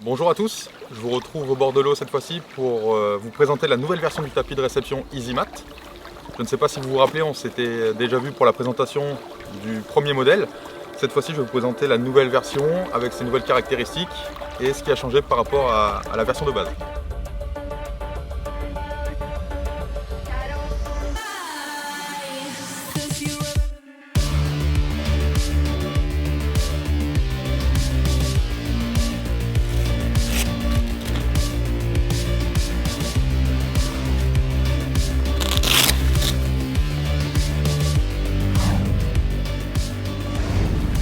Bonjour à tous, je vous retrouve au bord de l'eau cette fois-ci pour vous présenter la nouvelle version du tapis de réception EasyMat. Je ne sais pas si vous vous rappelez, on s'était déjà vu pour la présentation du premier modèle. Cette fois-ci, je vais vous présenter la nouvelle version avec ses nouvelles caractéristiques et ce qui a changé par rapport à la version de base.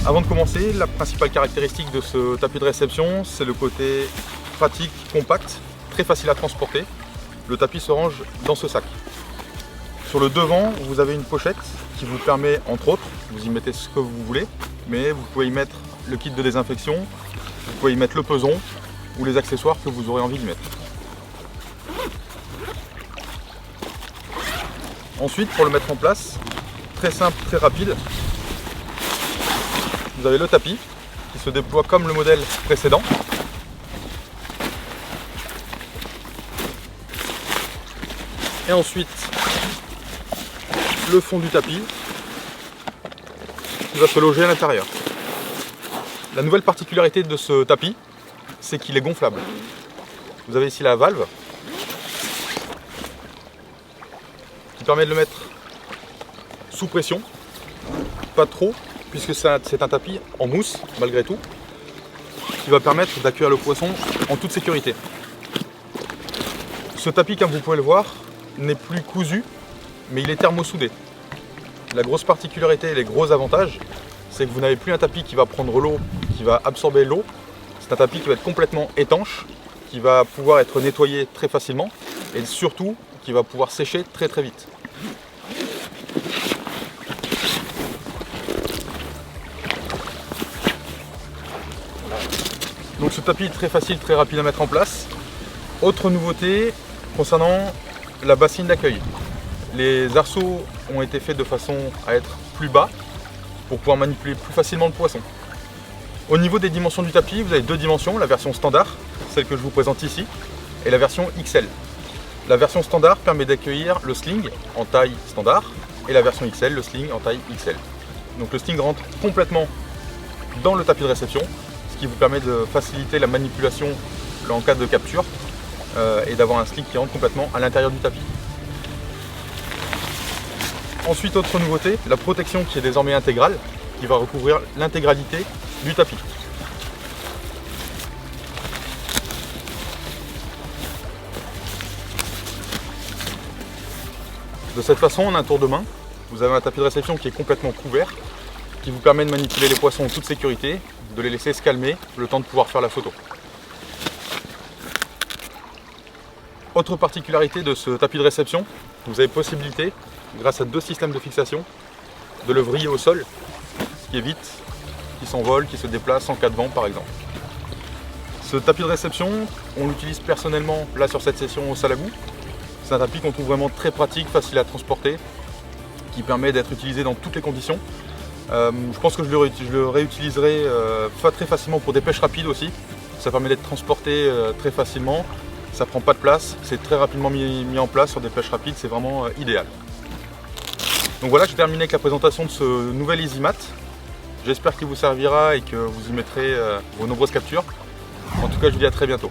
Avant de commencer, la principale caractéristique de ce tapis de réception, c'est le côté pratique, compact, très facile à transporter. Le tapis se range dans ce sac. Sur le devant, vous avez une pochette qui vous permet, entre autres, vous y mettez ce que vous voulez, mais vous pouvez y mettre le kit de désinfection, vous pouvez y mettre le peson ou les accessoires que vous aurez envie d'y mettre. Ensuite, pour le mettre en place, très simple, très rapide, vous avez le tapis qui se déploie comme le modèle précédent. Et ensuite, le fond du tapis qui va se loger à l'intérieur. La nouvelle particularité de ce tapis, c'est qu'il est gonflable. Vous avez ici la valve qui permet de le mettre sous pression, pas trop, puisque c'est un tapis en mousse malgré tout, qui va permettre d'accueillir le poisson en toute sécurité. Ce tapis, comme vous pouvez le voir, n'est plus cousu, mais il est thermosoudé. La grosse particularité et les gros avantages, c'est que vous n'avez plus un tapis qui va prendre l'eau, qui va absorber l'eau. C'est un tapis qui va être complètement étanche, qui va pouvoir être nettoyé très facilement et surtout qui va pouvoir sécher très très vite. Donc ce tapis est très facile, très rapide à mettre en place. Autre nouveauté concernant la bassine d'accueil. Les arceaux ont été faits de façon à être plus bas pour pouvoir manipuler plus facilement le poisson. Au niveau des dimensions du tapis, vous avez deux dimensions, la version standard, celle que je vous présente ici, et la version XL. La version standard permet d'accueillir le sling en taille standard et la version XL, le sling en taille XL. Donc le sling rentre complètement dans le tapis de réception, ce qui vous permet de faciliter la manipulation en cas de capture et d'avoir un sling qui rentre complètement à l'intérieur du tapis. Ensuite, autre nouveauté, la protection qui est désormais intégrale, qui va recouvrir l'intégralité du tapis. De cette façon, en un tour de main, vous avez un tapis de réception qui est complètement couvert, qui vous permet de manipuler les poissons en toute sécurité, de les laisser se calmer, le temps de pouvoir faire la photo. Autre particularité de ce tapis de réception, vous avez possibilité, grâce à deux systèmes de fixation, de le vriller au sol, ce qui évite qu'il s'envole, qu'il se déplace en cas de vent par exemple. Ce tapis de réception, on l'utilise personnellement là sur cette session au Salagou. C'est un tapis qu'on trouve vraiment très pratique, facile à transporter, qui permet d'être utilisé dans toutes les conditions. Je pense que je le réutiliserai très facilement pour des pêches rapides aussi. Ça permet d'être transporté très facilement, ça prend pas de place, c'est très rapidement mis en place sur des pêches rapides, c'est vraiment idéal. Donc voilà, j'ai terminé avec la présentation de ce nouvel EasyMat. J'espère qu'il vous servira et que vous y mettrez vos nombreuses captures. En tout cas, je vous dis à très bientôt.